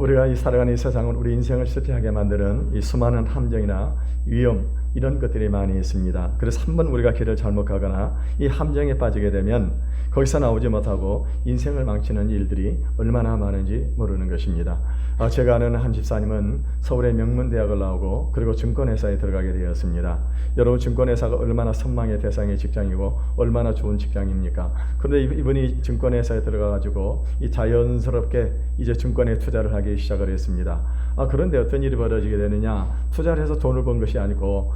우리가 이 살아가는 이 세상은 우리 인생을 실패하게 만드는 이 수많은 함정이나 위험, 이런 것들이 많이 있습니다. 그래서 한번 우리가 길을 잘못 가거나 이 함정에 빠지게 되면 거기서 나오지 못하고 인생을 망치는 일들이 얼마나 많은지 모르는 것입니다. 제가 아는 한 집사님은 서울의 명문대학을 나오고 그리고 증권회사에 들어가게 되었습니다. 여러분, 증권회사가 얼마나 선망의 대상의 직장이고 얼마나 좋은 직장입니까? 그런데 이분이 증권회사에 들어가가지고 이 자연스럽게 이제 증권에 투자를 하기 시작을 했습니다. 그런데 어떤 일이 벌어지게 되느냐? 투자를 해서 돈을 번 것이 아니고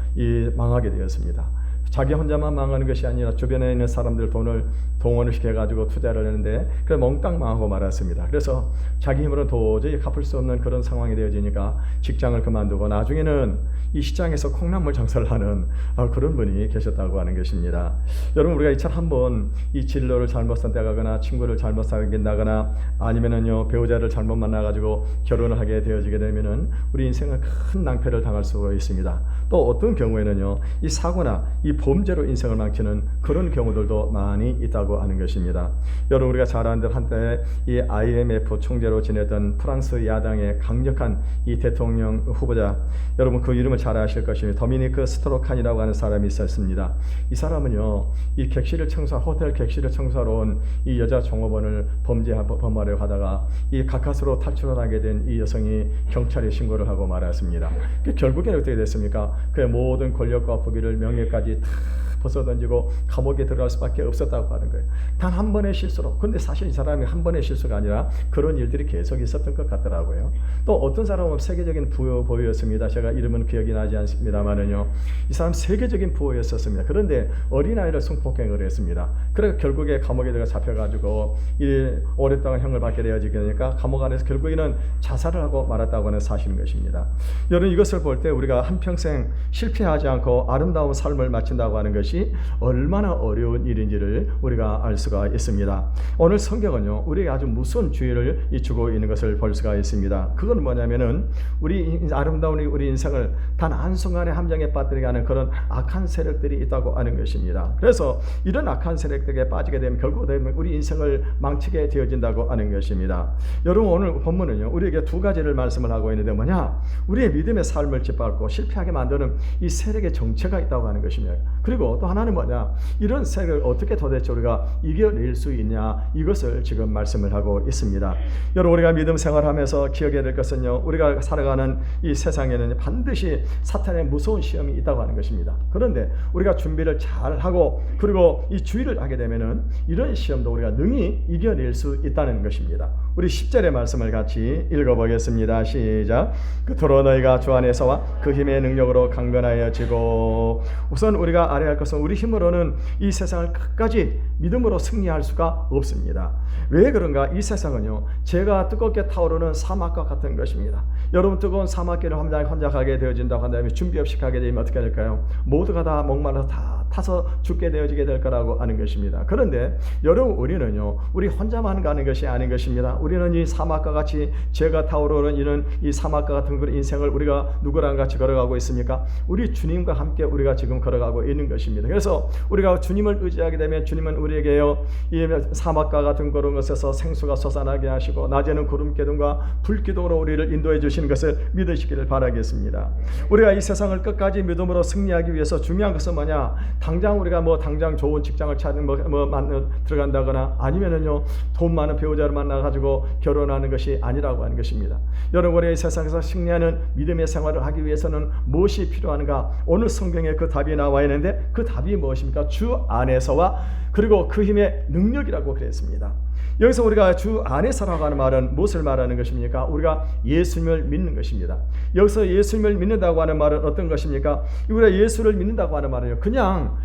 망하게 되었습니다. 자기 혼자만 망하는 것이 아니라 주변에 있는 사람들 돈을 동원을 시켜가지고 투자를 했는데 그래 몽땅 망하고 말았습니다. 그래서 자기 힘으로 도저히 갚을 수 없는 그런 상황이 되어지니까 직장을 그만두고 나중에는 이 시장에서 콩나물 장사를 하는 그런 분이 계셨다고 하는 것입니다. 여러분, 우리가 이처럼 한번 이 진로를 잘못 선택하거나 친구를 잘못 사귄다거나 아니면은요 배우자를 잘못 만나가지고 결혼을 하게 되어지게 되면은 우리 인생은 큰 낭패를 당할 수가 있습니다. 또 어떤 경우에는요 이 사고나 이 범죄로 인생을 망치는 그런 경우들도 많이 있다고 하는 것입니다. 여러분, 우리가 잘 아는 대로 한때 이 IMF 총재로 지냈던 프랑스 야당의 강력한 이 대통령 후보자, 여러분 그 이름을 잘 아실 것입니다. 도미니크 스트로칸이라고 하는 사람이 있었습니다. 이 사람은요 이 호텔 객실을 청소하러 온 이 여자 종업원을 범하려 하다가 이 가까스로 탈출을 하게 된 이 여성이 경찰에 신고를 하고 말았습니다. 결국에는 어떻게 됐습니까? 그의 모든 권력과 부귀를 명예까지 다 벗어던지고 감옥에 들어갈 수밖에 없었다고 하는 거예요. 단 한 번의 실수로. 근데 사실 이 사람이 한 번의 실수가 아니라 그런 일들이 계속 있었던 것 같더라고요. 또 어떤 사람은 세계적인 부호였습니다. 제가 이름은 기억이 나지 않습니다만은요, 이 사람 세계적인 부호였었습니다. 그런데 어린아이를 성폭행을 했습니다. 그래서 결국에 감옥에 들어가 잡혀가지고 오랫동안 형을 받게 되어지게 되니까 감옥 안에서 결국에는 자살을 하고 말았다고 하는 사실인 것입니다. 여러분, 이것을 볼 때 우리가 한평생 실패하지 않고 아름다운 삶을 마친다고 하는 것이 얼마나 어려운 일인지를 우리가 알 수가 있습니다. 오늘 성경은요 우리에게 아주 무서운 주의를 주고 있는 것을 볼 수가 있습니다. 그건 뭐냐면은 우리 아름다운 우리 인생을 단 한순간의 함정에 빠뜨리게 하는 그런 악한 세력들이 있다고 하는 것입니다. 그래서 이런 악한 세력들에 빠지게 되면 결국 우리 인생을 망치게 되어진다고 하는 것입니다. 여러분, 오늘 본문은요 우리에게 두 가지를 말씀을 하고 있는데 뭐냐? 우리의 믿음의 삶을 짓밟고 실패하게 만드는 이 세력의 정체가 있다고 하는 것입니다. 그리고 또 하나는 뭐냐? 이런 세력을 어떻게 도대체 우리가 이겨낼 수 있냐? 이것을 지금 말씀을 하고 있습니다. 여러분, 우리가 믿음 생활하면서 기억해야 될 것은요, 우리가 살아가는 이 세상에는 반드시 사탄의 무서운 시험이 있다고 하는 것입니다. 그런데 우리가 준비를 잘 하고 그리고 이 주의를 하게 되면은 이런 시험도 우리가 능히 이겨낼 수 있다는 것입니다. 우리 10절의 말씀을 같이 읽어보겠습니다. 시작. 그토록 너희가 주 안에서와 그 힘의 능력으로 강건하여지고. 우선 우리가 알아야 할 것은 우리 힘으로는 이 세상을 끝까지 믿음으로 승리할 수가 없습니다. 왜 그런가? 이 세상은요 죄가 뜨겁게 타오르는 사막과 같은 것입니다. 여러분, 뜨거운 사막길을 혼자 가게 되어진다고 한다면 준비 없이 가게 되면 어떻게 될까요? 모두가 다 목말라서 다 타서 죽게 되어지게 될 거라고 하는 것입니다. 그런데 여러분, 우리는요 우리 혼자만 가는 것이 아닌 것입니다. 우리는 이 사막과 같이 죄가 타오르는 이런 이 사막과 같은 그런 인생을 우리가 누구랑 같이 걸어가고 있습니까? 우리 주님과 함께 우리가 지금 걸어가고 있는 것입니다. 그래서 우리가 주님을 의지하게 되면 주님은 우리에게요 이 사막과 같은 그런 것에서 생수가 솟아나게 하시고 낮에는 구름 기둥과 불 기둥으로 우리를 인도해 주시는 것을 믿으시기를 바라겠습니다. 우리가 이 세상을 끝까지 믿음으로 승리하기 위해서 중요한 것은 뭐냐? 당장 우리가 당장 좋은 직장을 찾는 들어간다거나 아니면은요 돈 많은 배우자를 만나 가지고 결혼하는 것이 아니라고 하는 것입니다. 여러분, 우리 이 세상에서 승리하는 믿음의 생활을 하기 위해서는 무엇이 필요한가? 오늘 성경에 그 답이 나와 있는데 그 답이 무엇입니까? 주 안에서와 그리고 그 힘의 능력이라고 그랬습니다. 여기서 우리가 주 안에서라고 하는 말은 무엇을 말하는 것입니까? 우리가 예수님을 믿는 것입니다. 여기서 예수님을 믿는다고 하는 말은 어떤 것입니까? 우리가 예수를 믿는다고 하는 말은요 그냥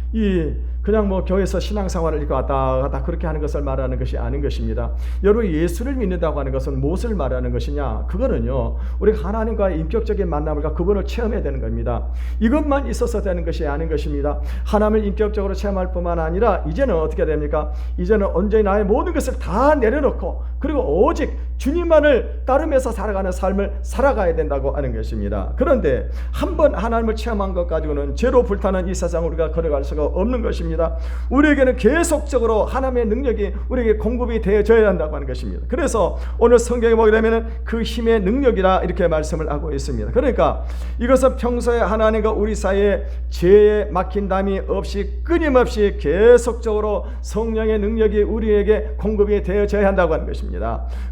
교회에서 신앙생활을 이렇게 왔다 갔다 그렇게 하는 것을 말하는 것이 아닌 것입니다. 여러분, 예수를 믿는다고 하는 것은 무엇을 말하는 것이냐? 그거는요 우리가 하나님과의 인격적인 만남을 그분을 체험해야 되는 겁니다. 이것만 있어서 되는 것이 아닌 것입니다. 하나님을 인격적으로 체험할 뿐만 아니라 이제는 어떻게 됩니까? 이제는 온전히 나의 모든 것을 다 내려놓고 그리고 오직 주님만을 따르면서 살아가는 삶을 살아가야 된다고 하는 것입니다. 그런데 한번 하나님을 체험한 것 가지고는 죄로 불타는 이 세상을 우리가 걸어갈 수가 없는 것입니다. 우리에게는 계속적으로 하나님의 능력이 우리에게 공급이 되어져야 한다고 하는 것입니다. 그래서 오늘 성경에 보게 되면 그 힘의 능력이라 이렇게 말씀을 하고 있습니다. 그러니까 이것은 평소에 하나님과 우리 사이에 죄에 막힌 담이 없이 끊임없이 계속적으로 성령의 능력이 우리에게 공급이 되어져야 한다고 하는 것입니다.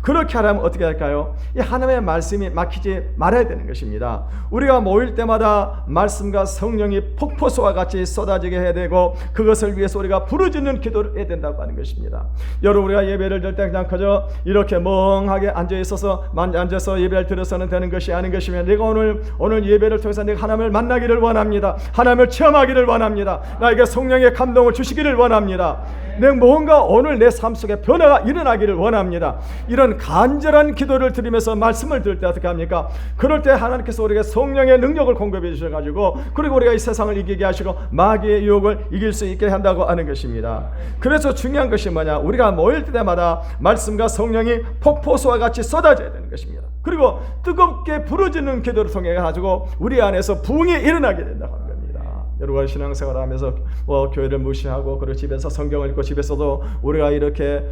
그렇게 하려면 어떻게 할까요? 이 하나님의 말씀이 막히지 말아야 되는 것입니다. 우리가 모일 때마다 말씀과 성령이 폭포수와 같이 쏟아지게 해야 되고 그것을 위해서 우리가 부르짖는 기도를 해야 된다고 하는 것입니다. 여러분 우리가 예배를 드릴 때 그냥 그저 이렇게 멍하게 앉아서 예배를 드려서는 되는 것이 아닌 것이며 내가 오늘 예배를 통해서 내가 하나님을 만나기를 원합니다. 하나님을 체험하기를 원합니다. 나에게 성령의 감동을 주시기를 원합니다. 내가 뭔가 오늘 내 삶 속에 변화가 일어나기를 원합니다. 이런 간절한 기도를 드리면서 말씀을 들을 때 어떻게 합니까? 그럴 때 하나님께서 우리에게 성령의 능력을 공급해 주셔가지고 그리고 우리가 이 세상을 이기게 하시고 마귀의 유혹을 이길 수 있게 한다고 하는 것입니다. 그래서 중요한 것이 뭐냐? 우리가 모일 때마다 말씀과 성령이 폭포수와 같이 쏟아져야 되는 것입니다. 그리고 뜨겁게 부르짖는 기도를 통해 가지고 우리 안에서 부흥이 일어나게 된다고 합니다. 여러분 신앙생활 하면서 교회를 무시하고 그리고 집에서 성경을 읽고 집에서도 우리가 이렇게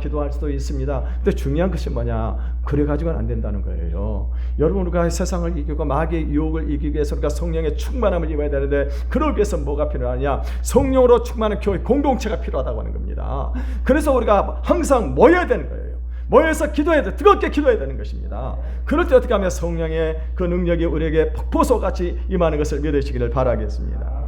기도할 수도 있습니다. 근데 중요한 것이 뭐냐? 그래 가지고는 안 된다는 거예요. 여러분 우리가 세상을 이기고 마귀의 유혹을 이기기 위해서 우리가 성령의 충만함을 입어야 되는데 그러기 위해서 뭐가 필요하냐? 성령으로 충만한 교회 공동체가 필요하다고 하는 겁니다. 그래서 우리가 항상 모여야 되는 거예요. 모여서 기도해야 돼. 뜨겁게 기도해야 되는 것입니다. 그럴 때 어떻게 하면 성령의 그 능력이 우리에게 폭포수같이 임하는 것을 믿으시기를 바라겠습니다.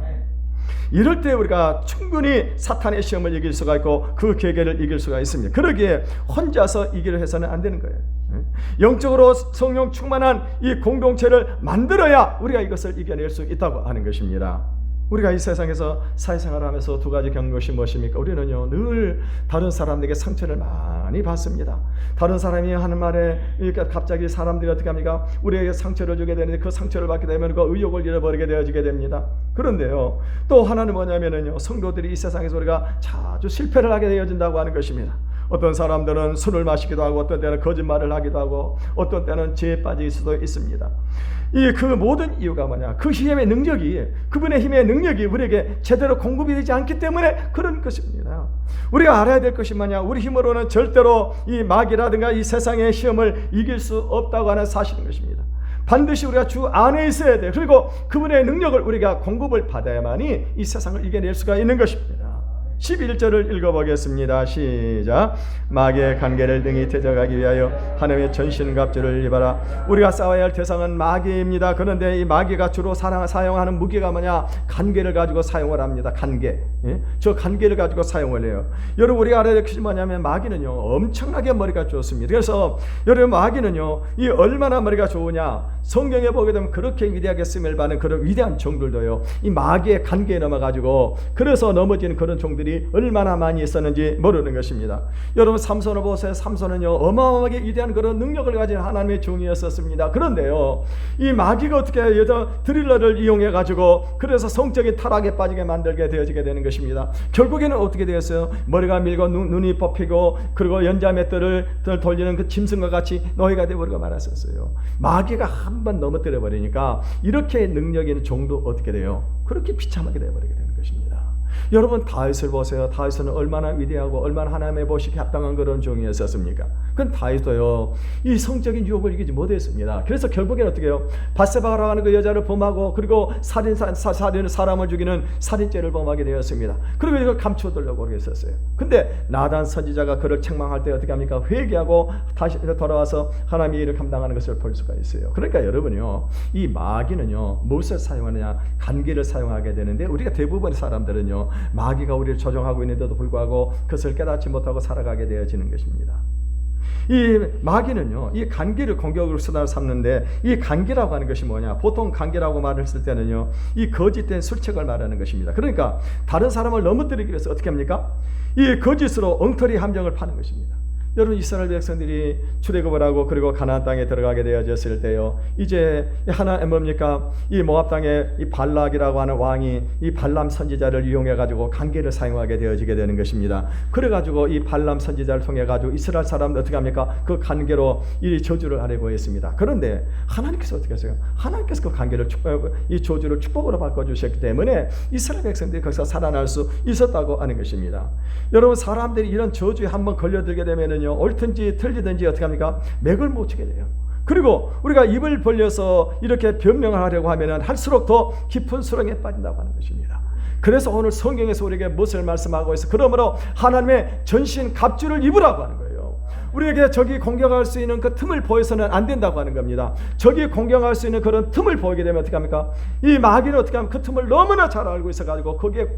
이럴 때 우리가 충분히 사탄의 시험을 이길 수가 있고 그 계계를 이길 수가 있습니다. 그러기에 혼자서 이기려 해서는 안 되는 거예요. 영적으로 성령 충만한 이 공동체를 만들어야 우리가 이것을 이겨낼 수 있다고 하는 것입니다. 우리가 이 세상에서 사회생활을 하면서 두 가지 겪는 것이 무엇입니까? 우리는요 늘 다른 사람들에게 상처를 많이 받습니다. 다른 사람이 하는 말에 갑자기 사람들이 어떻게 합니까? 우리에게 상처를 주게 되는데 그 상처를 받게 되면 그 의욕을 잃어버리게 되어지게 됩니다. 그런데요 또 하나는 뭐냐면요 성도들이 이 세상에서 우리가 자주 실패를 하게 되어진다고 하는 것입니다. 어떤 사람들은 술을 마시기도 하고 어떤 때는 거짓말을 하기도 하고 어떤 때는 죄에 빠질 수도 있습니다. 그 모든 이유가 뭐냐? 그 힘의 능력이 그분의 힘의 능력이 우리에게 제대로 공급이 되지 않기 때문에 그런 것입니다. 우리가 알아야 될 것이 뭐냐? 우리 힘으로는 절대로 이 마귀라든가 이 세상의 시험을 이길 수 없다고 하는 사실인 것입니다. 반드시 우리가 주 안에 있어야 돼. 그리고 그분의 능력을 우리가 공급을 받아야만이 이 세상을 이겨낼 수가 있는 것입니다. 11절을 읽어보겠습니다. 시작. 마귀의 간계를 등이 되져가기 위하여 하나님의 전신갑주를 입어라. 우리가 싸워야 할 대상은 마귀입니다. 그런데 이 마귀가 주로 사용하는 무기가 뭐냐? 간계를 가지고 사용을 합니다. 간계. 저 간계를 가지고 사용을 해요. 여러분 우리가 알아야 될 것이 뭐냐면 마귀는요 엄청나게 머리가 좋습니다. 그래서 여러분 마귀는요 이 얼마나 머리가 좋으냐? 성경에 보게 되면 그렇게 위대하게 쓰임을 받는 그런 위대한 종들도요 이 마귀의 간계에 넘어가지고 그래서 넘어지는 그런 종들이 얼마나 많이 있었는지 모르는 것입니다. 여러분 삼손을 보세요. 삼손은요 어마어마하게 위대한 그런 능력을 가진 하나님의 종이었었습니다. 그런데요 이 마귀가 어떻게 해요? 드릴러를 이용해 가지고 그래서 성적인 타락에 빠지게 만들게 되어지게 되는 것입니다. 결국에는 어떻게 되었어요? 머리가 밀고 눈이 뽑히고 그리고 연자맷돌을 돌리는 그 짐승과 같이 노예가 되어버리고 말았었어요. 마귀가 한번 넘어뜨려 버리니까 이렇게 능력 있는 종도 어떻게 돼요? 그렇게 비참하게 되어버리게 되는 것입니다. 여러분 다윗을 보세요. 다윗은 얼마나 위대하고 얼마나 하나님의 보시기에 합당한 그런 종이었었습니까? 그건 다윗도요 이 성적인 유혹을 이기지 못했습니다. 그래서 결국에는 어떻게 해요? 밧세바라고 하는 그 여자를 범하고 그리고 사람을 죽이는 살인죄를 범하게 되었습니다. 그리고 이걸 감추어두려고 했었어요. 근데 나단 선지자가 그를 책망할 때 어떻게 합니까? 회개하고 다시 돌아와서 하나님의 일을 감당하는 것을 볼 수가 있어요. 그러니까 여러분요 이 마귀는요 무엇을 사용하느냐? 간계를 사용하게 되는데 우리가 대부분의 사람들은요 마귀가 우리를 조종하고 있는데도 불구하고 그것을 깨닫지 못하고 살아가게 되어지는 것입니다. 이 마귀는요 이 간계를 공격으로 삼는데 이 간계라고 하는 것이 뭐냐? 보통 간계라고 말을 쓸 때는요 이 거짓된 술책을 말하는 것입니다. 그러니까 다른 사람을 넘어뜨리기 위해서 어떻게 합니까? 이 거짓으로 엉터리 함정을 파는 것입니다. 여러분, 이스라엘 백성들이 출애굽을 하고 그리고 가나안 땅에 들어가게 되어졌을 때요, 이제 하나님 뭡니까? 이 모압 땅에 이 발락이라고 하는 왕이 이 발람 선지자를 이용해 가지고 관계를 사용하게 되어지게 되는 것입니다. 그래 가지고 이 발람 선지자를 통해 가지고 이스라엘 사람들 어떻게 합니까? 그 관계로 이 저주를 하려고 했습니다. 그런데 하나님께서 어떻게 하세요? 하나님께서 그 관계를 이 저주를 축복으로 바꿔 주셨기 때문에 이스라엘 백성들이 거기서 살아날 수 있었다고 하는 것입니다. 여러분, 사람들이 이런 저주에 한번 걸려들게 되면은요, 옳든지 틀리든지 어떻게 합니까? 맥을 못 치게 돼요. 그리고 우리가 입을 벌려서 이렇게 변명을 하려고 하면은 할수록 더 깊은 수렁에 빠진다고 하는 것입니다. 그래서 오늘 성경에서 우리에게 무엇을 말씀하고 있어? 그러므로 하나님의 전신 갑주를 입으라고 하는 거예요. 우리에게 적이 공격할 수 있는 그 틈을 보여서는 안 된다고 하는 겁니다. 적이 공격할 수 있는 그런 틈을 보이게 되면 어떻게 합니까? 이 마귀는 어떻게 하면 그 틈을 너무나 잘 알고 있어가지고 거기에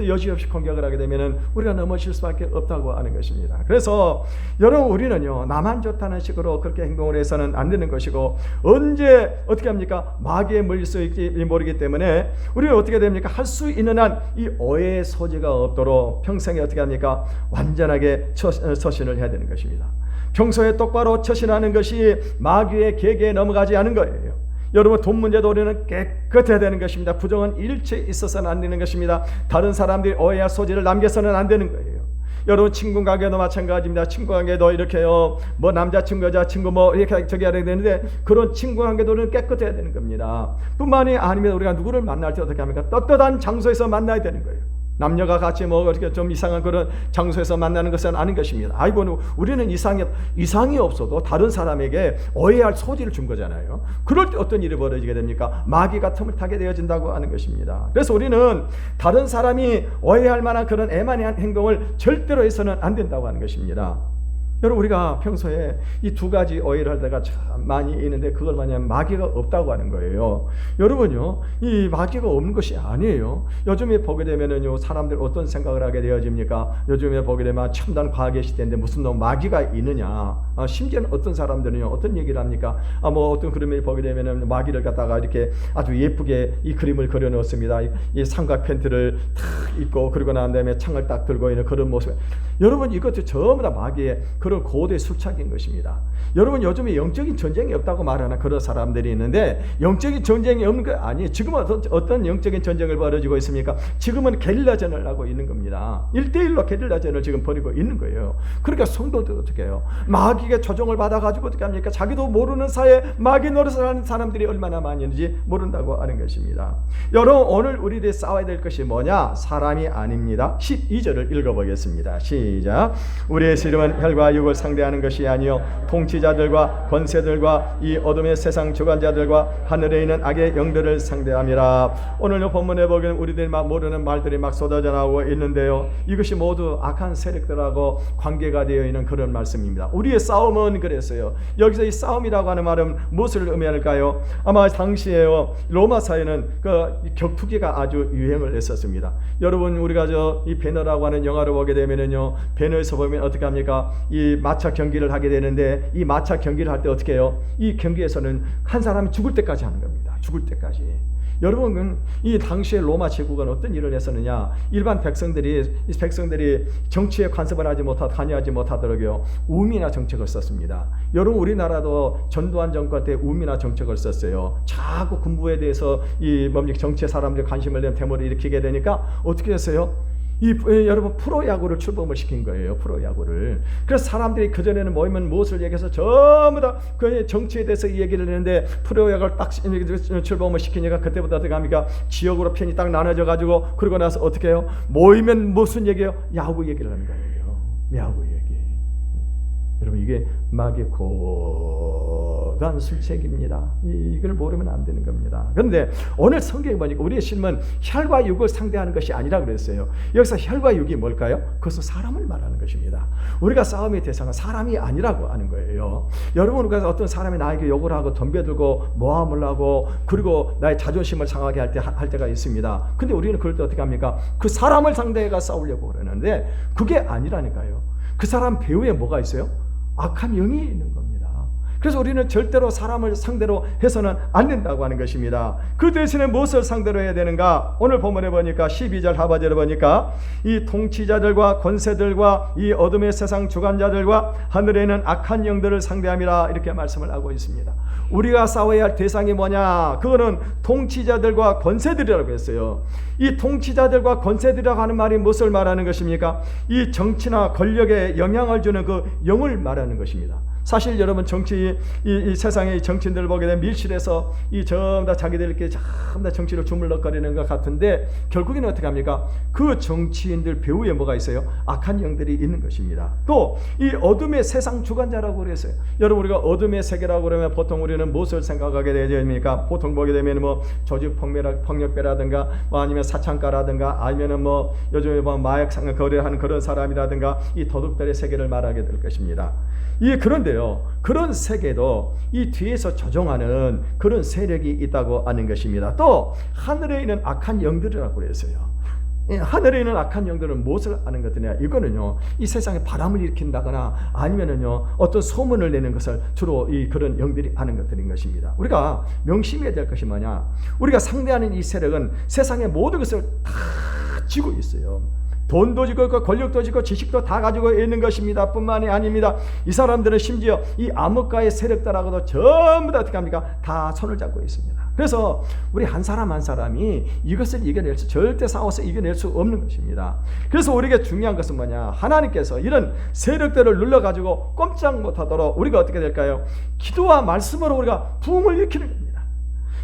여지없이 공격을 하게 되면은 우리가 넘어질 수밖에 없다고 하는 것입니다. 그래서 여러분, 우리는요, 나만 좋다는 식으로 그렇게 행동을 해서는 안 되는 것이고, 언제 어떻게 합니까? 마귀에 물릴 수 있을지 모르기 때문에 우리는 어떻게 됩니까? 할 수 있는 한 이 오해의 소지가 없도록 평생에 어떻게 합니까? 완전하게 처신을 해야 되는 것입니다. 평소에 똑바로 처신하는 것이 마귀의 계계에 넘어가지 않은 거예요. 여러분, 돈 문제도 우리는 깨끗해야 되는 것입니다. 부정은 일체 있어서는 안 되는 것입니다. 다른 사람들이 오해할 소지를 남겨서는 안 되는 거예요. 여러분, 친구 관계도 마찬가지입니다. 친구 관계도 이렇게요, 뭐 남자친구 여자친구 뭐 이렇게 저기 해야 되는데, 그런 친구 관계도 우리는 깨끗해야 되는 겁니다. 뿐만이 아니면 우리가 누구를 만날 때 어떻게 합니까? 떳떳한 장소에서 만나야 되는 거예요. 남녀가 같이 뭐 이렇게 좀 이상한 그런 장소에서 만나는 것은 아닌 것입니다. 아이고, 우리는 이상이 없어도 다른 사람에게 오해할 소지를 준 거잖아요. 그럴 때 어떤 일이 벌어지게 됩니까? 마귀가 틈을 타게 되어진다고 하는 것입니다. 그래서 우리는 다른 사람이 오해할 만한 그런 애만한 행동을 절대로 해서는 안 된다고 하는 것입니다. 여러분, 우리가 평소에 이 두 가지 오해를 할 때가 참 많이 있는데, 그걸 뭐냐면 마귀가 없다고 하는 거예요. 여러분요, 이 마귀가 없는 것이 아니에요. 요즘에 보게 되면은요, 사람들 어떤 생각을 하게 되어집니까? 요즘에 보게 되면 첨단 과학의 시대인데 무슨 마귀가 있느냐? 심지어는 어떤 사람들은요, 어떤 얘기를 합니까? 뭐 어떤 그림을 보게 되면은 마귀를 갖다가 이렇게 아주 예쁘게 이 그림을 그려 놓습니다. 이 삼각 팬트를 탁 입고, 그리고 난 다음에 창을 딱 들고 있는 그런 모습. 여러분, 이것도 전부 다 마귀의 그런 고도의 술착인 것입니다. 여러분, 요즘에 영적인 전쟁이 없다고 말하는 그런 사람들이 있는데, 영적인 전쟁이 없는 거 아니에요. 지금은 어떤 영적인 전쟁을 벌어지고 있습니까? 지금은 게릴라전을 하고 있는 겁니다. 1대1로 게릴라전을 지금 벌이고 있는 거예요. 그러니까 성도들 어떻게 해요? 마귀의 조종을 받아가지고 어떻게 합니까? 자기도 모르는 사이에 마귀 노릇을 하는 사람들이 얼마나 많이 있는지 모른다고 하는 것입니다. 여러분, 오늘 우리들이 싸워야 될 것이 뭐냐? 사람이 아닙니다. 12절을 읽어보겠습니다. 시작. 우리의 씨름은 혈과 육을 상대하는 것이 아니요 통치자들과 권세들과 이 어둠의 세상 주관자들과 하늘에 있는 악의 영들을 상대함이라. 오늘 이 본문에 보기에는 우리들이 막 모르는 말들이 막 쏟아져 나오고 있는데요, 이것이 모두 악한 세력들하고 관계가 되어 있는 그런 말씀입니다. 우리의 싸움은 그랬어요. 여기서 이 싸움이라고 하는 말은 무엇을 의미할까요? 아마 당시에요, 로마 사회는 그 격투기가 아주 유행을 했었습니다. 여러분, 우리가 이 배너라고 하는 영화를 보게 되면은요, 배너에서 보면 어떻게 합니까? 이 마차 경기를 하게 되는데, 이 마차 경기를 할 때 어떻게 해요? 이 경기에서는 한 사람이 죽을 때까지 하는 겁니다. 죽을 때까지. 여러분, 이 당시에 로마 제국은 어떤 일을 했었느냐? 일반 백성들이 정치에 관습을 하지 못하고 관여하지 못하도록요, 우민화 정책을 썼습니다. 여러분, 우리나라도 전두환 정권 때 우민화 정책을 썼어요. 자꾸 군부에 대해서 이 정치에 사람들이 관심을 내는 데모를 일으키게 되니까 어떻게 했어요? 여러분, 프로야구를 출범을 시킨 거예요. 프로야구를. 그래서 사람들이 그전에는 모이면 무엇을 얘기해서 전부 다 그 정치에 대해서 얘기를 했는데, 프로야구를 딱 출범을 시키니까 그때부터 어떻게 합니까? 지역으로 편이 딱 나눠져 가지고, 그러고 나서 어떻게 해요? 모이면 무슨 얘기예요? 야구 얘기를 하는 거예요. 야구 얘기. 여러분, 이게 마귀의 고단 술책입니다. 이걸 모르면 안 되는 겁니다. 그런데 오늘 성경에 보니까 우리의 삶은 혈과 육을 상대하는 것이 아니라 그랬어요. 여기서 혈과 육이 뭘까요? 그것은 사람을 말하는 것입니다. 우리가 싸움의 대상은 사람이 아니라고 하는 거예요. 여러분, 우리가 어떤 사람이 나에게 욕을 하고 덤벼들고 모함을 하고, 그리고 나의 자존심을 상하게 할 때가 있습니다. 근데 우리는 그럴 때 어떻게 합니까? 그 사람을 상대해가 싸우려고 그러는데, 그게 아니라니까요. 그 사람 배후에 뭐가 있어요? 악한 영이 있는 겁니다. 그래서 우리는 절대로 사람을 상대로 해서는 안 된다고 하는 것입니다. 그 대신에 무엇을 상대로 해야 되는가? 오늘 본문에 보니까 12절 하반절에 보니까 이 통치자들과 권세들과 이 어둠의 세상 주관자들과 하늘에 있는 악한 영들을 상대함이라 이렇게 말씀을 하고 있습니다. 우리가 싸워야 할 대상이 뭐냐? 그거는 통치자들과 권세들이라고 했어요. 이 통치자들과 권세들이라고 하는 말이 무엇을 말하는 것입니까? 이 정치나 권력에 영향을 주는 그 영을 말하는 것입니다. 사실 여러분 정치 이 세상의 정치인들을 보게 되면 밀실에서 이 전부 다 자기들끼리 전부 다 정치를 주물럭거리는 것 같은데 결국에는 어떻게 합니까? 그 정치인들 배후에 뭐가 있어요? 악한 영들이 있는 것입니다. 또 이 어둠의 세상 주관자라고 그랬어요. 여러분 우리가 어둠의 세계라고 그러면 보통 우리는 무엇을 생각하게 되십니까? 보통 보게 되면 뭐 조직 폭력배라든가 뭐 아니면 사창가라든가 아니면은 뭐 요즘에 뭐 마약 거래하는 그런 사람이라든가 이 도둑들의 세계를 말하게 될 것입니다. 그런데요, 그런 세계도 이 뒤에서 조종하는 그런 세력이 있다고 하는 것입니다. 또 하늘에 있는 악한 영들이라고 그랬어요. 하늘에 있는 악한 영들은 무엇을 하는 것이냐? 이거는요, 이 세상에 바람을 일으킨다거나 아니면은요 어떤 소문을 내는 것을 주로 이 그런 영들이 하는 것들인 것입니다. 우리가 명심해야 될 것이 뭐냐? 우리가 상대하는 이 세력은 세상의 모든 것을 다 쥐고 있어요. 돈도 지고 있고 권력도 지고 지식도 다 가지고 있는 것입니다. 뿐만이 아닙니다. 이 사람들은 심지어 이 암흑가의 세력들하고도 전부 다 어떻게 합니까? 다 손을 잡고 있습니다. 그래서 우리 한 사람 한 사람이 이것을 이겨낼 수, 절대 싸워서 이겨낼 수 없는 것입니다. 그래서 우리에게 중요한 것은 뭐냐? 하나님께서 이런 세력들을 눌러가지고 꼼짝 못하도록 우리가 어떻게 될까요? 기도와 말씀으로 우리가 부흥을 일으키는 겁니다.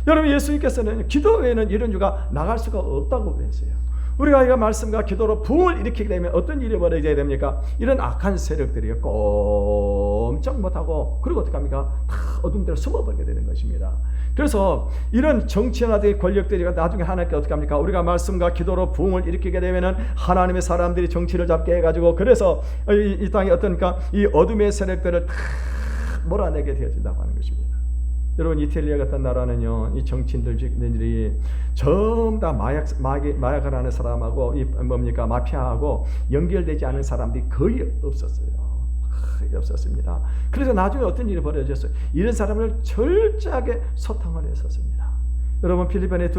여러분, 예수님께서는 기도 외에는 이런 유가 나갈 수가 없다고 그랬어요. 우리가 이 말씀과 기도로 부흥을 일으키게 되면 어떤 일이 벌어져야 됩니까? 이런 악한 세력들이 꼼짝 못하고 그리고 어떻게 합니까? 다 어둠 대로 숨어버리게 되는 것입니다. 그래서 이런 정치나들의 권력들이 나중에 하나님께 어떻게 합니까? 우리가 말씀과 기도로 부흥을 일으키게 되면은 하나님의 사람들이 정치를 잡게 해가지고 그래서 이 땅에 어떠니까 이 어둠의 세력들을 다 몰아내게 되어진다고 하는 것입니다. 여러분, 이탈리아 같은 나라는요, 이 정치인들이 전부 다 마약을 하는 사람하고 이 뭡니까 마피아하고 연결되지 않은 사람들이 거의 없었어요. 거의 없었습니다. 그래서 나중에 어떤 일이 벌어졌어요? 이런 사람을 철저하게 소탕을 했었습니다. 여러분, 필리핀의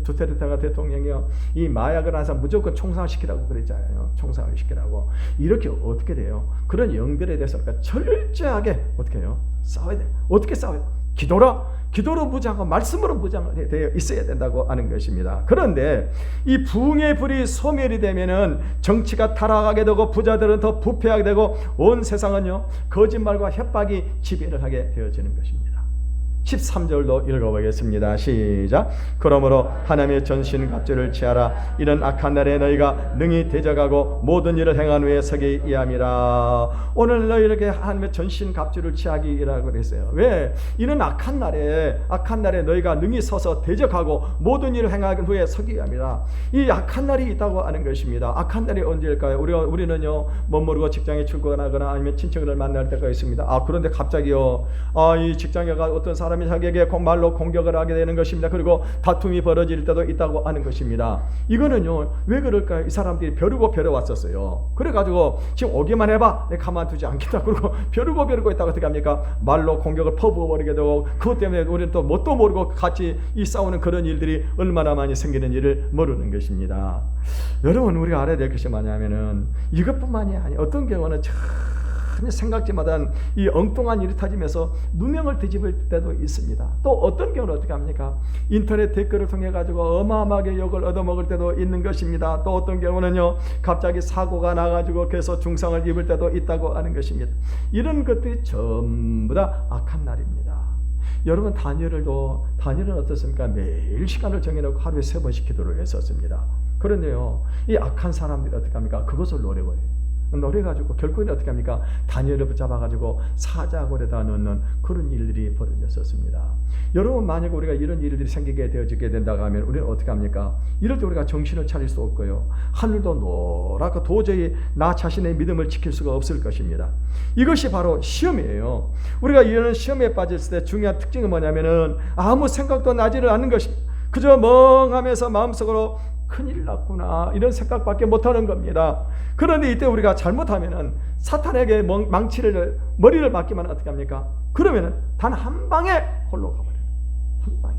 두테르테가 대통령이요, 이 마약을 하는 사람 무조건 총살시키라고 그랬잖아요. 총살을 시키라고. 이렇게 어떻게 돼요? 그런 영들에 대해서 철저하게 어떻게 해요? 싸워야 돼요. 어떻게 싸워요? 기도로 무장하고 말씀으로 무장되어 있어야 된다고 하는 것입니다. 그런데 이 부흥의 불이 소멸이 되면은 정치가 타락하게 되고 부자들은 더 부패하게 되고 온 세상은요 거짓말과 협박이 지배를 하게 되어지는 것입니다. 13절도 읽어보겠습니다. 시작. 그러므로 하나님의 전신갑주를 취하라. 이런 악한 날에 너희가 능히 대적하고 모든 일을 행한 후에 서기 이함이라. 오늘 너희에게 하나님의 전신갑주를 취하기라고 했어요. 왜? 이런 악한 날에 너희가 능히 서서 대적하고 모든 일을 행한 후에 서기 이함이라. 이 악한 날이 있다고 하는 것입니다. 악한 날이 언제일까요? 우리는요 못 모르고 직장에 출근하거나 아니면 친척을 만날 때가 있습니다. 그런데 갑자기요 이 직장에가 어떤 사람이 자기에게 말로 공격을 하게 되는 것입니다. 그리고 다툼이 벌어질 때도 있다고 하는 것입니다. 이거는요 왜 그럴까요? 이 사람들이 벼르고 왔었어요. 그래가지고 지금 오기만 해봐 내가 가만두지 않겠다. 그리고 벼르고 있다가 어떻게 합니까? 말로 공격을 퍼부어버리게 되고 그것 때문에 우리는 또 뭣도 모르고 같이 이 싸우는 그런 일들이 얼마나 많이 생기는 일을 모르는 것입니다. 여러분, 우리가 알아야 될 것이 뭐냐면은 이것뿐만이 아니에요. 어떤 경우는 생각지 못한 이 엉뚱한 일이 터지면서 누명을 뒤집을 때도 있습니다. 또 어떤 경우는 어떻게 합니까? 인터넷 댓글을 통해 가지고 어마어마하게 욕을 얻어먹을 때도 있는 것입니다. 또 어떤 경우는요 갑자기 사고가 나가지고 그래서 중상을 입을 때도 있다고 하는 것입니다. 이런 것들이 전부 다 악한 날입니다. 여러분, 다니엘은 어떻습니까? 매일 시간을 정해놓고 하루에 3번씩 기도를 했었습니다. 그런데요 이 악한 사람들이 어떻게 합니까? 그것을 노려가지고 결국에는 어떻게 합니까? 다니엘을 붙잡아가지고 사자골에다 넣는 그런 일들이 벌어졌었습니다. 여러분, 만약 우리가 이런 일들이 생기게 되어지게 된다고 하면 우리는 어떻게 합니까? 이럴 때 우리가 정신을 차릴 수 없고요 하늘도 노랗고 도저히 나 자신의 믿음을 지킬 수가 없을 것입니다. 이것이 바로 시험이에요. 우리가 이런 시험에 빠졌을 때 중요한 특징은 뭐냐면은 아무 생각도 나지를 않는 것입니다. 그저 멍하면서 마음속으로 큰일 났구나 이런 생각밖에 못하는 겁니다. 그런데 이때 우리가 잘못하면은 사탄에게 망치를 머리를 맞기만 하면 어떻게 합니까? 그러면은 단 한 방에 홀로 가버려요. 한 방에.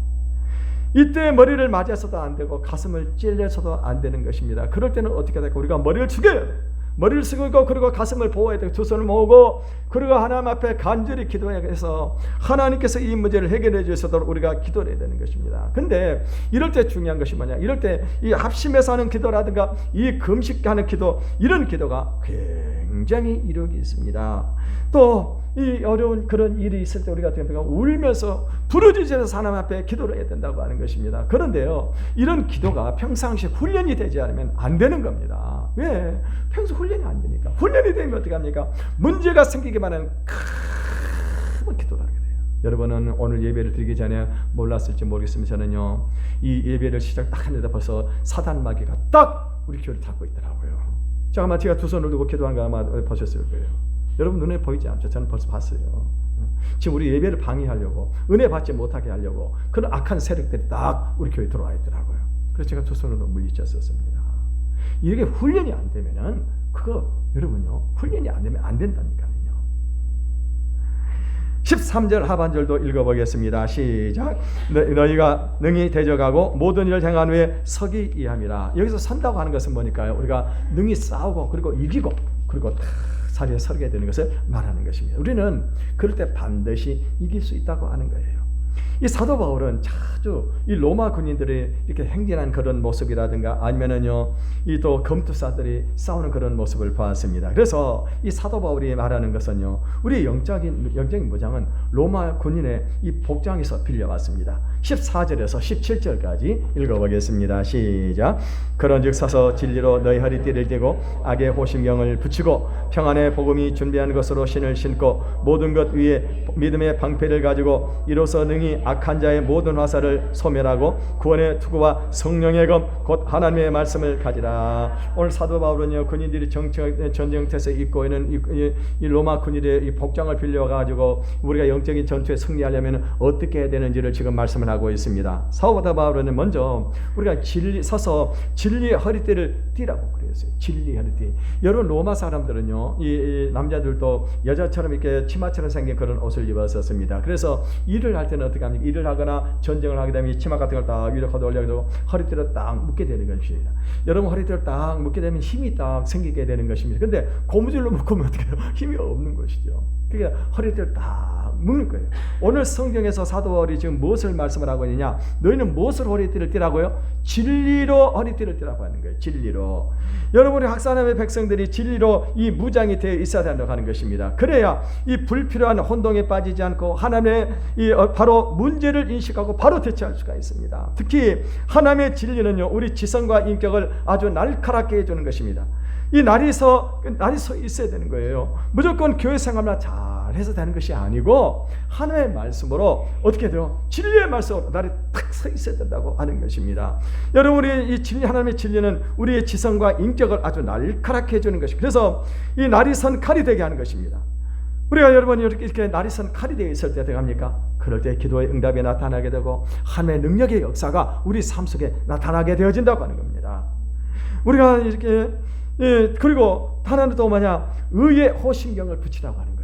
이때 머리를 맞아서도 안 되고 가슴을 찔려서도 안 되는 것입니다. 그럴 때는 어떻게 될까? 우리가 머리를 숙여야 돼요. 머리를 숙이고 그리고 가슴을 보호해야 되고 두 손을 모으고 그리고 하나님 앞에 간절히 기도해야 해서 하나님께서 이 문제를 해결해 주셔도록 우리가 기도를 해야 되는 것입니다. 근데 이럴 때 중요한 것이 뭐냐? 이럴 때 이 합심해서 하는 기도라든가 이 금식하는 기도, 이런 기도가 굉장히 이력이 있습니다. 또 이 어려운 그런 일이 있을 때 우리가 어떻게 합니까? 울면서 부르짖으면서 하나님 앞에 기도를 해야 된다고 하는 것입니다. 그런데요, 이런 기도가 평상시 훈련이 되지 않으면 안 되는 겁니다. 왜? 평소 훈련이 안 되니까. 훈련이 되면 어떻게 합니까? 문제가 생기기만 하면 큰 기도를 하게 돼요. 여러분은 오늘 예배를 드리기 전에 몰랐을지 모르겠으면 저는요, 이 예배를 시작 딱 하는데 벌써 사단 마귀가 딱 우리 교회를 잡고 있더라고요. 잠깐만, 제가 두 손을 들고 기도한 거 아마 보셨을 거예요. 여러분 눈에 보이지 않죠? 저는 벌써 봤어요. 지금 우리 예배를 방해하려고, 은혜 받지 못하게 하려고 그런 악한 세력들이 딱 우리 교회에 들어와 있더라고요. 그래서 제가 두 손으로 물리쳤었습니다. 이게 훈련이 안 되면은 그거 여러분요, 훈련이 안 되면 안 된다니까요. 13절 하반절도 읽어보겠습니다. 시작. 너희가 능히 대적하고 모든 일을 행한 후에 서기 이함이라. 여기서 선다고 하는 것은 뭐니까요? 우리가 능히 싸우고 그리고 이기고 그리고 자리에 서게 되는 것을 말하는 것입니다. 우리는 그럴 때 반드시 이길 수 있다고 하는 거예요. 이 사도 바울은 자주 이 로마 군인들이 이렇게 행진한 그런 모습이라든가 아니면은요, 이 또 검투사들이 싸우는 그런 모습을 보았습니다. 그래서 이 사도 바울이 말하는 것은요, 우리 영적인 무장은 로마 군인의 이 복장에서 빌려왔습니다. 14절에서 17절까지 읽어보겠습니다. 시작. 그런즉 서서 진리로 너희 허리띠를 띠고 악의 호심경을 붙이고 평안의 복음이 준비한 것으로 신을 신고 모든 것 위에 믿음의 방패를 가지고 이로써 능히 악한 자의 모든 화살을 소멸하고 구원의 투구와 성령의 검 곧 하나님의 말씀을 가지라. 오늘 사도 바울은요, 군인들이 전쟁터에서 입고 있는 이 로마 군인의 이 복장을 빌려가지고 우리가 영적인 전투에 승리하려면 어떻게 해야 되는지를 지금 말씀을 하고 있습니다. 사도 바울은 먼저 우리가 서서 진리의 허리띠를 띠라고 그랬어요. 진리 허리띠. 여러분, 로마 사람들은요, 이 남자들도 여자처럼 이렇게 치마처럼 생긴 그런 옷을 입었었습니다. 그래서 일을 할 때는 어떻게 합니까? 일을 하거나 전쟁을 하게 되면 이 치마 같은 걸 딱 위로 걷어 올려가지고 허리띠를 딱 묶게 되는 것입니다. 여러분, 허리띠를 딱 묶게 되면 힘이 딱 생기게 되는 것입니다. 근데 고무줄로 묶으면 어떻게 해요? 힘이 없는 것이죠. 그러니까 허리띠를 딱 묶는 거예요. 오늘 성경에서 사도 바울이 지금 무엇을 말씀을 하고 있느냐? 너희는 무엇을 허리띠를 띠라고요? 진리로 허리띠를 띠라고 하는 거예요. 진리로. 여러분의 학사남의 백성들이 진리로 이 무장이 되어 있어야 된다고 하는 것입니다. 그래야 이 불필요한 혼동에 빠지지 않고 하나님의 바로 문제를 인식하고 바로 대처할 수가 있습니다. 특히 하나님의 진리는요, 우리 지성과 인격을 아주 날카롭게 해주는 것입니다. 이 날이 서 있어야 되는 거예요. 무조건 교회 생활만 잘 해서 되는 것이 아니고 하나님의 말씀으로 어떻게 돼요? 진리의 말씀으로 날이 탁 서 있어야 된다고 하는 것입니다. 여러분이 이 진리, 하나님의 진리는 우리의 지성과 인격을 아주 날카롭게 해주는 것입니다. 그래서 이 날이 선 칼이 되게 하는 것입니다. 우리가 여러분이 이렇게 날이 선 칼이 되어 있을 때 어떻게 합니까? 그럴 때 기도의 응답이 나타나게 되고 하나님의 능력의 역사가 우리 삶 속에 나타나게 되어진다고 하는 겁니다. 우리가 이렇게 그리고 하나는 또 뭐냐? 의의 호심경을 붙이라고 하는 거예요.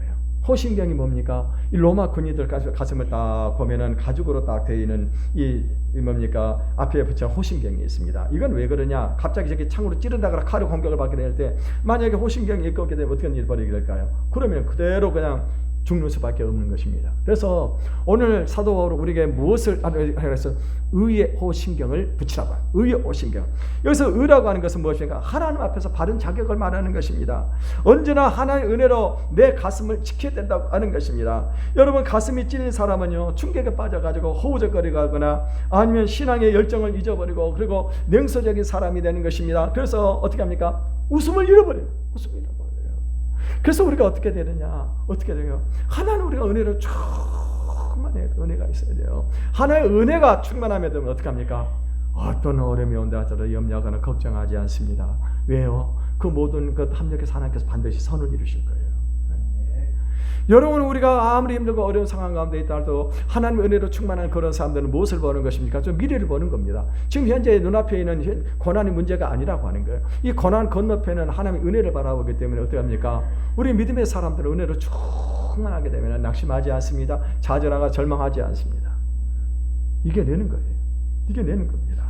호심경이 뭡니까? 이 로마 군인들 가슴을 딱 보면은 가죽으로 딱 되어 있는 이 뭡니까? 앞에 붙인 호심경이 있습니다. 이건 왜 그러냐? 갑자기 저기 창으로 찌른다거나 칼로 공격을 받게 될 때 만약에 호심경이 입고 되면 어떻게 일이 벌이게 될까요? 그러면 그대로 그냥 죽는 수밖에 없는 것입니다. 그래서 오늘 사도 바울은 우리에게 무엇을 하래서 의의 호심경을 붙이라고 합니다. 의의 호심경. 여기서 의라고 하는 것은 무엇인가? 하나님 앞에서 바른 자격을 말하는 것입니다. 언제나 하나님의 은혜로 내 가슴을 지켜야 된다고 하는 것입니다. 여러분, 가슴이 찔린 사람은요, 충격에 빠져가지고 허우적거리거나 아니면 신앙의 열정을 잊어버리고 그리고 냉소적인 사람이 되는 것입니다. 그래서 어떻게 합니까? 웃음을 잃어버려요. 웃음을 잃어버려요. 그래서 우리가 어떻게 되느냐? 어떻게 돼요? 하나는 우리가 은혜로 충만해야 은혜가 있어야 돼요. 하나의 은혜가 충만하면 되면 어떻게 합니까? 어떤 어려움이 온다 하더라도 염려하거나 걱정하지 않습니다. 왜요? 그 모든 것 합력해서 하나님께서 반드시 선을 이루실 거예요. 여러분, 우리가 아무리 힘들고 어려운 상황 가운데 있다도 하나님의 은혜로 충만한 그런 사람들은 무엇을 보는 것입니까? 좀 미래를 보는 겁니다. 지금 현재 눈앞에 있는 고난이 문제가 아니라고 하는 거예요. 이 고난 건너편에는 하나님의 은혜를 바라보기 때문에 어떻게 합니까? 우리 믿음의 사람들은 은혜로 흥분하게 되면 낙심하지 않습니다. 좌절하고 절망하지 않습니다. 이겨내는 거예요. 이겨내는 겁니다.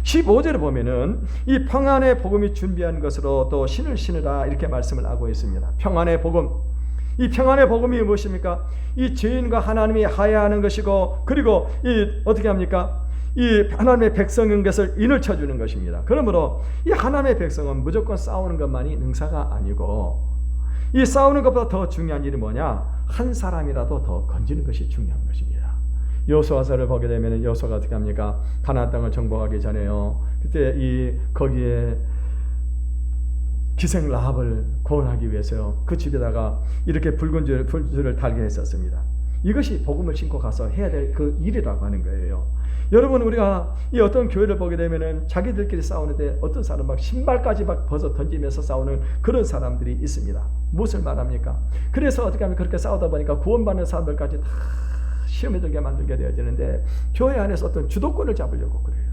15절에 보면은 이 평안의 복음이 준비한 것으로 또 신을 신으라 이렇게 말씀을 하고 있습니다. 평안의 복음. 이 평안의 복음이 무엇입니까? 이 죄인과 하나님이 화해하는 것이고, 그리고 이 어떻게 합니까? 이 하나님의 백성인 것을 인을 쳐주는 것입니다. 그러므로 이 하나님의 백성은 무조건 싸우는 것만이 능사가 아니고, 이 싸우는 것보다 더 중요한 일이 뭐냐? 한 사람이라도 더 건지는 것이 중요한 것입니다. 여호수아서를 보게 되면 여호수아가 어떻게 합니까? 가나안 땅을 정복하기 전에요. 그때 거기에 기생 라합을 구원하기 위해서 그 집에다가 이렇게 붉은 불줄을 달게 했었습니다. 이것이 복음을 신고 가서 해야 될 그 일이라고 하는 거예요. 여러분, 우리가 이 어떤 교회를 보게 되면은 자기들끼리 싸우는데 어떤 사람 막 신발까지 막 벗어 던지면서 싸우는 그런 사람들이 있습니다. 무엇을 말합니까? 그래서 어떻게 하면 그렇게 싸우다 보니까 구원받는 사람들까지 다 시험에 들게 만들게 되어지는데, 교회 안에서 어떤 주도권을 잡으려고 그래요.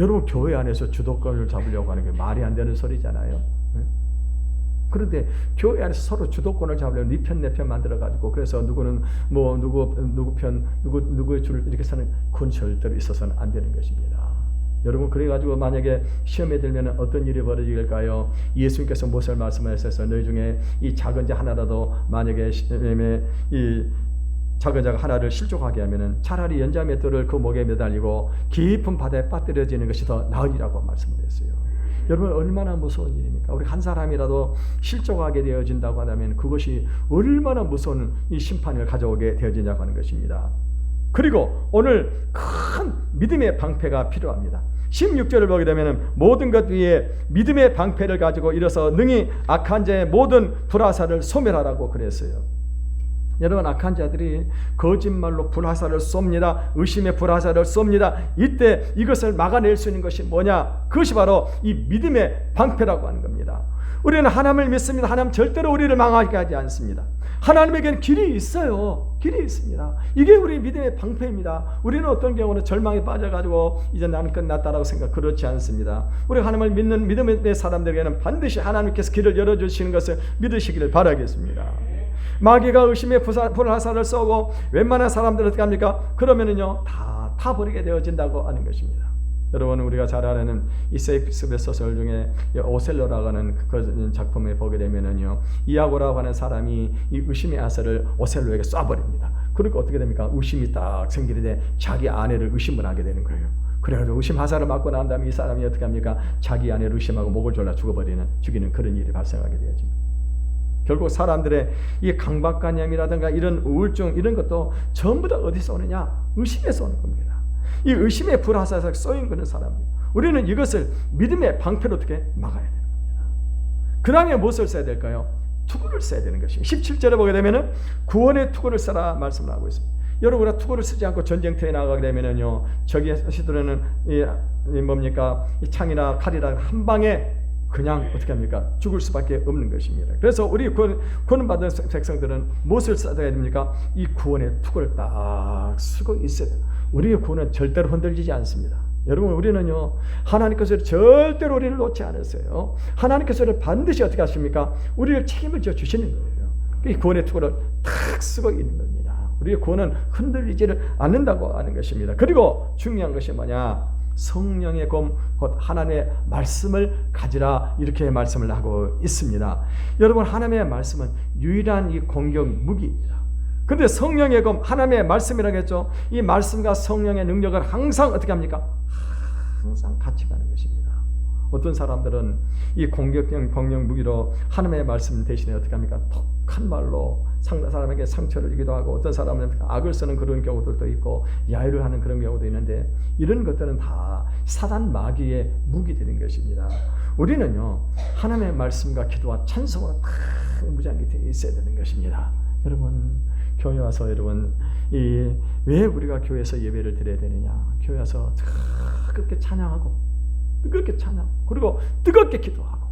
여러분, 교회 안에서 주도권을 잡으려고 하는 게 말이 안 되는 소리잖아요. 그런데 교회 안에서 서로 주도권을 잡으려고 네 편 내 편 만들어 가지고, 그래서 누구는 뭐 누구 편 누구의 줄을 이렇게 서는, 그건 절대로 있어서는 안 되는 것입니다. 여러분, 그래 가지고 만약에 시험에 들면 어떤 일이 벌어질까요? 예수님께서 무엇을 말씀하셨어요? 너희 중에 이 작은 자 하나라도 만약에 이 작은 자가 하나를 실족하게 하면은 차라리 연자 맷돌을 그 목에 매달리고 깊은 바다에 빠뜨려지는 것이 더 나으리라고 말씀을 했어요. 여러분, 얼마나 무서운 일입니까? 우리 한 사람이라도 실족하게 되어진다고 하면 그것이 얼마나 무서운 이 심판을 가져오게 되어지냐고 하는 것입니다. 그리고 오늘 큰 믿음의 방패가 필요합니다. 16절을 보게 되면 모든 것 위에 믿음의 방패를 가지고 일어서 능히 악한 자의 모든 불화살을 소멸하라고 그랬어요. 여러분, 악한 자들이 거짓말로 불화살을 쏩니다. 의심의 불화살을 쏩니다. 이때 이것을 막아낼 수 있는 것이 뭐냐? 그것이 바로 이 믿음의 방패라고 하는 겁니다. 우리는 하나님을 믿습니다. 하나님 절대로 우리를 망하게 하지 않습니다. 하나님에게는 길이 있어요. 길이 있습니다. 이게 우리 믿음의 방패입니다. 우리는 어떤 경우는 절망에 빠져가지고 이제 나는 끝났다라고 생각, 그렇지 않습니다. 우리 하나님을 믿는 믿음의 사람들에게는 반드시 하나님께서 길을 열어주시는 것을 믿으시기를 바라겠습니다. 마귀가 의심의 불화살을 쏘고 웬만한 사람들은 어떻게 합니까? 그러면은요 다 타버리게 되어진다고 하는 것입니다. 여러분, 우리가 잘 아는 이 셰익스피어 소설 중에 오셀로라고 하는 그 작품에 보게 되면은요, 이아고라고 하는 사람이 이 의심의 화살을 오셀로에게 쏴버립니다. 그러니까 어떻게 됩니까? 의심이 딱 생기는데 자기 아내를 의심을 하게 되는 거예요. 그래가지고 의심 화살을 맞고 난 다음에 이 사람이 어떻게 합니까? 자기 아내를 의심하고 목을 졸라 죽이는 그런 일이 발생하게 되어집니다. 결국 사람들의 이 강박관념이라든가 이런 우울증, 이런 것도 전부 다 어디서 오느냐? 의심에서 오는 겁니다. 이 의심의 불화살에 쏘인 그런 사람입니다. 우리는 이것을 믿음의 방패로 어떻게 막아야 되는 겁니다. 그 다음에 무엇을 써야 될까요? 투구를 써야 되는 것입니다. 17절에 보게 되면은 구원의 투구를 써라 말씀을 하고 있습니다. 여러분, 우리가 투구를 쓰지 않고 전쟁터에 나가게 되면은요, 저기 시들은 이 뭡니까? 이 창이나 칼이나 한 방에 그냥 어떻게 합니까? 죽을 수밖에 없는 것입니다. 그래서 우리 구원받은 백성들은 무엇을 써야 됩니까? 이 구원의 투구를 딱 쓰고 있어야 돼요. 우리의 구원은 절대로 흔들리지 않습니다. 여러분, 우리는요, 하나님께서 절대로 우리를 놓지 않으세요. 하나님께서 반드시 어떻게 하십니까? 우리를 책임을 져 주시는 거예요. 이 구원의 투구를 탁 쓰고 있는 겁니다. 우리의 구원은 흔들리지를 않는다고 하는 것입니다. 그리고 중요한 것이 뭐냐? 성령의 검, 곧 하나님의 말씀을 가지라, 이렇게 말씀을 하고 있습니다. 여러분, 하나님의 말씀은 유일한 이 공격 무기입니다. 근데 성령의 검, 하나님의 말씀이라고 했죠. 이 말씀과 성령의 능력을 항상 어떻게 합니까? 항상 같이 가는 것입니다. 어떤 사람들은 이 공격 무기로 하나님의 말씀 대신에 어떻게 합니까? 독한 말로 상대 사람에게 상처를 주기도 하고, 어떤 사람은 악을 쓰는 그런 경우들도 있고 야유를 하는 그런 경우도 있는데, 이런 것들은 다 사단 마귀의 무기들인 것입니다. 우리는요, 하나님의 말씀과 기도와 찬송으로 다 무장이 되어 있어야 되는 것입니다. 여러분, 교회 와서 여러분, 왜 우리가 교회에서 예배를 드려야 되느냐? 교회 와서 뜨겁게 찬양하고, 뜨겁게 찬양, 그리고 뜨겁게 기도하고,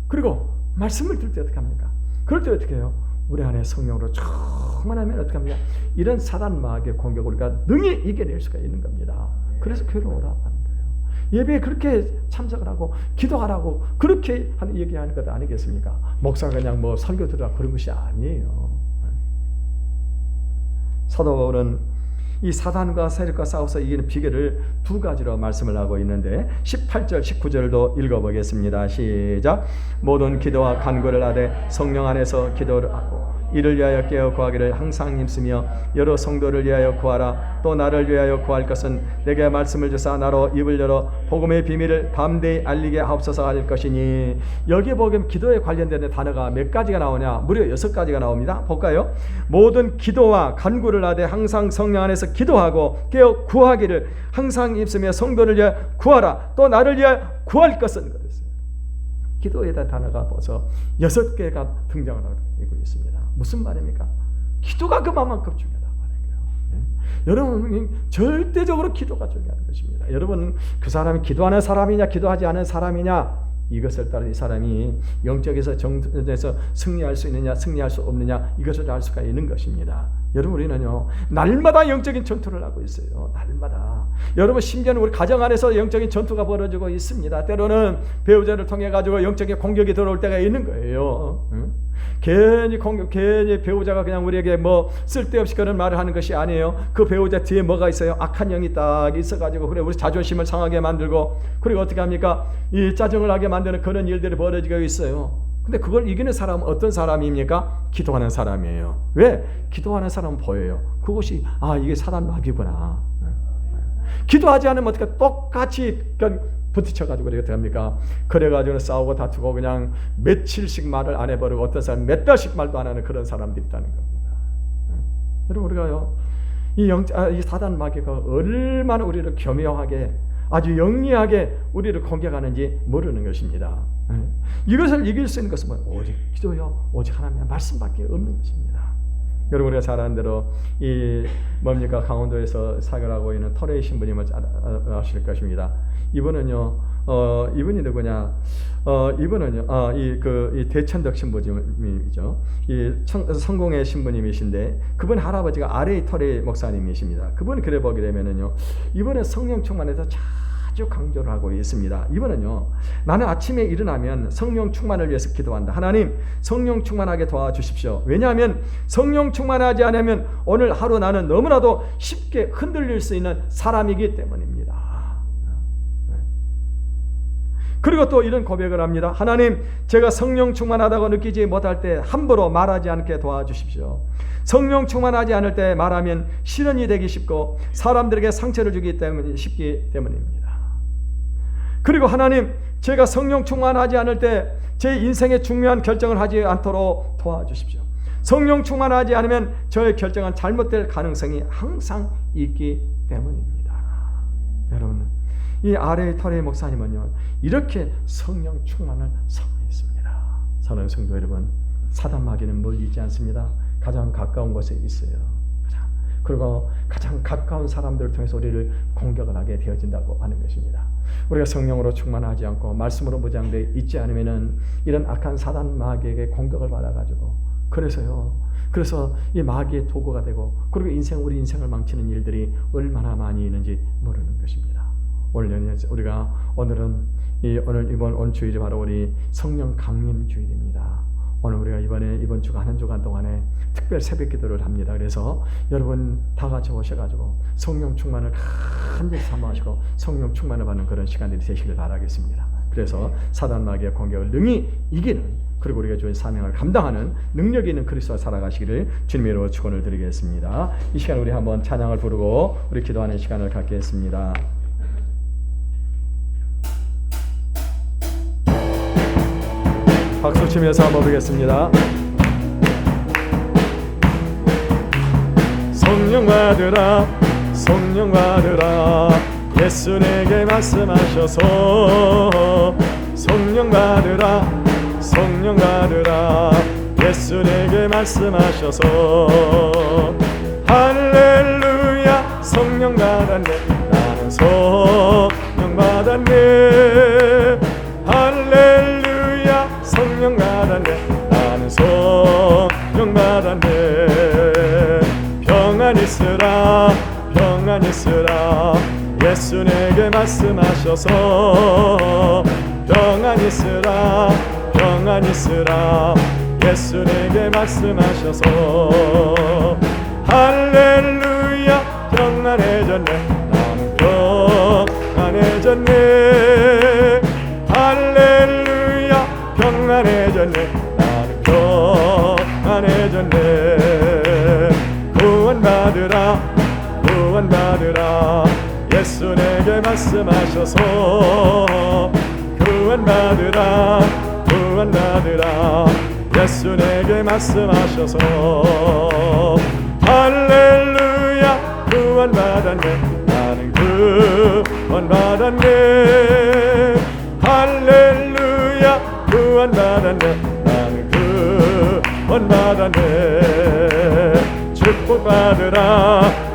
그리고 말씀을 들을 때 어떻게 합니까? 그럴 때 어떻게 해요? 우리 안에 성령으로 충만하면 어떻게 합니까? 이런 사단 마귀의 공격을 우리가 능히 이겨낼 수가 있는 겁니다. 그래서 교회로 오라고 하는 거예요. 예배에 그렇게 참석을 하고 기도하라고 그렇게 얘기하는 것 아니겠습니까? 목사가 그냥 뭐 설교 들으라 그런 것이 아니에요. 사도 바울은 이 사단과 세력과 싸워서 이기는 비결을 두 가지로 말씀을 하고 있는데 18절 19절도 읽어보겠습니다. 시작. 모든 기도와 간구를 하되 성령 안에서 기도를 하고 이를 위하여 깨어 구하기를 항상 힘쓰며 여러 성도를 위하여 구하라. 또 나를 위하여 구할 것은 내게 말씀을 주사 나로 입을 열어 복음의 비밀을 담대히 알리게 하옵소서 할 것이니. 여기에 보면 기도에 관련된 단어가 몇 가지가 나오냐? 무려 6가지가 나옵니다. 볼까요? 모든 기도와 간구를 하되 항상 성령 안에서 기도하고 깨어 구하기를 항상 힘쓰며 성도를 위하여 구하라. 또 나를 위하여 구할 것은 그랬어요. 기도에 대한 단어가 벌써 6개가 등장을 하고 있습니다. 무슨 말입니까? 기도가 그만큼 중요하다고 하는 거예요. 여러분, 절대적으로 기도가 중요한 것입니다. 여러분, 그 사람이 기도하는 사람이냐 기도하지 않은 사람이냐, 이것을 따라 이 사람이 영적에서 정에서 승리할 수 있느냐 승리할 수 없느냐, 이것을 알 수가 있는 것입니다. 여러분, 우리는요 날마다 영적인 전투를 하고 있어요. 날마다. 여러분, 심지어는 우리 가정 안에서 영적인 전투가 벌어지고 있습니다. 때로는 배우자를 통해 가지고 영적인 공격이 들어올 때가 있는 거예요. 괜히 배우자가 그냥 우리에게 뭐 쓸데없이 그런 말을 하는 것이 아니에요. 그 배우자 뒤에 뭐가 있어요? 악한 영이 딱 있어가지고 그래 우리 자존심을 상하게 만들고, 그리고 어떻게 합니까? 이 짜증을 하게 만드는 그런 일들이 벌어지고 있어요. 근데 그걸 이기는 사람은 어떤 사람입니까? 기도하는 사람이에요. 왜? 기도하는 사람은 보여요. 그것이 이게 사단 마귀구나. 기도하지 않으면 어떻게 똑같이 부딪혀가지고 어떻게 합니까? 그래가지고 싸우고 다투고 그냥 며칠씩 말을 안 해버리고 어떤 사람 몇 달씩 말도 안 하는 그런 사람들이 있다는 겁니다. 여러분, 우리가요 이 사단 마귀가 얼마나 우리를 교묘하게 아주 영리하게 우리를 공격하는지 모르는 것입니다. 이것을 이길 수 있는 것은 오직 기도요, 오직 하나님의 말씀밖에 없는 것입니다. 여러분, 우리가 잘 아는 대로 이 뭡니까 강원도에서 사역하고 있는 터레이 신부님을 아실 것입니다. 이분은요, 이분이 누구냐? 이분은요, 이 대천덕 신부님이죠. 이 성공의 신부님이신데 그분 할아버지가 아레이 터레이 목사님이십니다. 그분 그래 보게 되면은요, 이분은 성령 충만해서 아주 강조를 하고 있습니다. 이번은요, 나는 아침에 일어나면 성령 충만을 위해서 기도한다. 하나님, 성령 충만하게 도와주십시오. 왜냐하면 성령 충만하지 않으면 오늘 하루 나는 너무나도 쉽게 흔들릴 수 있는 사람이기 때문입니다. 그리고 또 이런 고백을 합니다. 하나님, 제가 성령 충만하다고 느끼지 못할 때 함부로 말하지 않게 도와주십시오. 성령 충만하지 않을 때 말하면 실언이 되기 쉽고 사람들에게 상처를 주기 쉽기 때문입니다. 그리고 하나님, 제가 성령 충만하지 않을 때 제 인생의 중요한 결정을 하지 않도록 도와주십시오. 성령 충만하지 않으면 저의 결정은 잘못될 가능성이 항상 있기 때문입니다. 여러분, 이 아레이 터레이 목사님은요 이렇게 성령 충만을 선포했습니다. 사랑하는 성도 여러분, 사단 마귀는 멀리 있지 않습니다. 가장 가까운 곳에 있어요. 그리고 가장 가까운 사람들을 통해서 우리를 공격을 하게 되어진다고 하는 것입니다. 우리가 성령으로 충만하지 않고 말씀으로 무장되어 있지 않으면은 이런 악한 사단 마귀에게 공격을 받아가지고 그래서 이 마귀의 도구가 되고, 그리고 우리 인생을 망치는 일들이 얼마나 많이 있는지 모르는 것입니다. 오늘 우리가 오늘 이번 주일이 바로 우리 성령 강림 주일입니다. 오늘 우리가 이번 주간 한 주간 동안에 특별 새벽 기도를 합니다. 그래서 여러분 다 같이 오셔가지고 성령 충만을 간절히 사모하시고 성령 충만을 받는 그런 시간들이 되시길 바라겠습니다. 그래서 사단 마귀의 공격을 능히 이기는, 그리고 우리가 주신 사명을 감당하는 능력이 있는 그리스도와 살아가시기를 주님의 이름으로 축원을 드리겠습니다. 이 시간 우리 한번 찬양을 부르고 우리 기도하는 시간을 갖겠습니다. 박수 치면서 한번 보겠습니다. 성령 받으라, 성령 받으라, 예수 내게 말씀하셔서. 성령 받으라, 성령 받으라, 예수 내게 말씀하셔서. 할렐루야, 성령 받았네, 나는 성령 받았네. 할렐루야, 성령 받았네, 나는 성령 받았네. 평안 있으라, 평안 있으라, 예수 내게 말씀하셔서. 평안 있으라, 평안 있으라, 예수 내게 말씀하셔서. 할렐루야, 구원받으라 예수 내게 말씀하셔서 구원받으라 구원받으라 예수 내게 말씀하셔서 할렐루야 구원받았네 나는 구원받았네 할렐루야 구원받았네 나는 구원받았네 축복받으라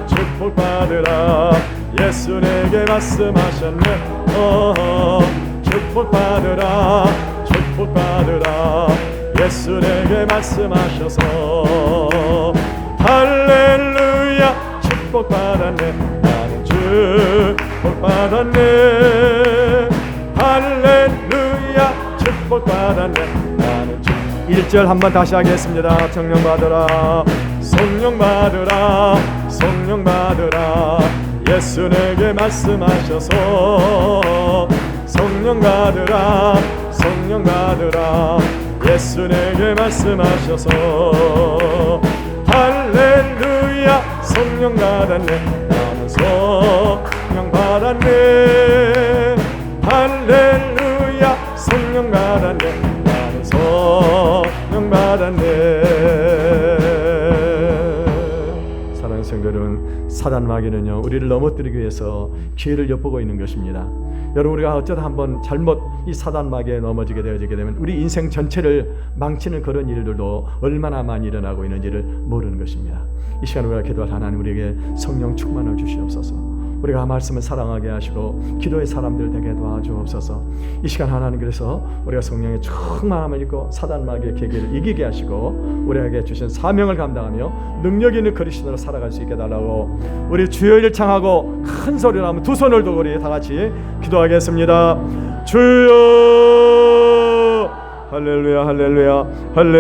축복받으라 예수 내게 말씀하셨네 축복받으라 축복받으라 예수 내게 말씀하셔서 할렐루야 축복받았네 나는 축복받았네 할렐루야 축복받았네 나는 1절 한번 다시 하겠습니다. 성령 받으라 성령 받으라 성령 받으라 예수 내게 말씀하셔서 성령 받으라 성령 받으라 예수 내게 말씀하셔서 할렐루야 성령 받았네 나는 성령 받았네 할렐루야 성령 받았네 나는 성령 받았네. 사랑하는 성도들은 사단 마귀는요 우리를 넘어뜨리기 위해서 기회를 엿보고 있는 것입니다. 여러분 우리가 어쩌다 한번 잘못 이 사단 마귀에 넘어지게 되면 우리 인생 전체를 망치는 그런 일들도 얼마나 많이 일어나고 있는지를 모르는 것입니다. 이 시간 우리가 기도할 하나님 우리에게 성령 충만을 주시옵소서. 우리가 말씀을 사랑하게 하시고 기도의 사람들 되게 도와주옵소서. 이 시간 하나님 그래서 우리가 성령의 충만함을 입고 사단 마귀의 계기를 이기게 하시고 우리에게 주신 사명을 감당하며 능력 있는 그리스도로 살아갈 수 있게 달라고 우리 주여 일 청하고 큰 소리로 하면 두 손을 들고 우리 다 같이 기도하겠습니다. 주여 할렐루야 할렐루야 할렐루야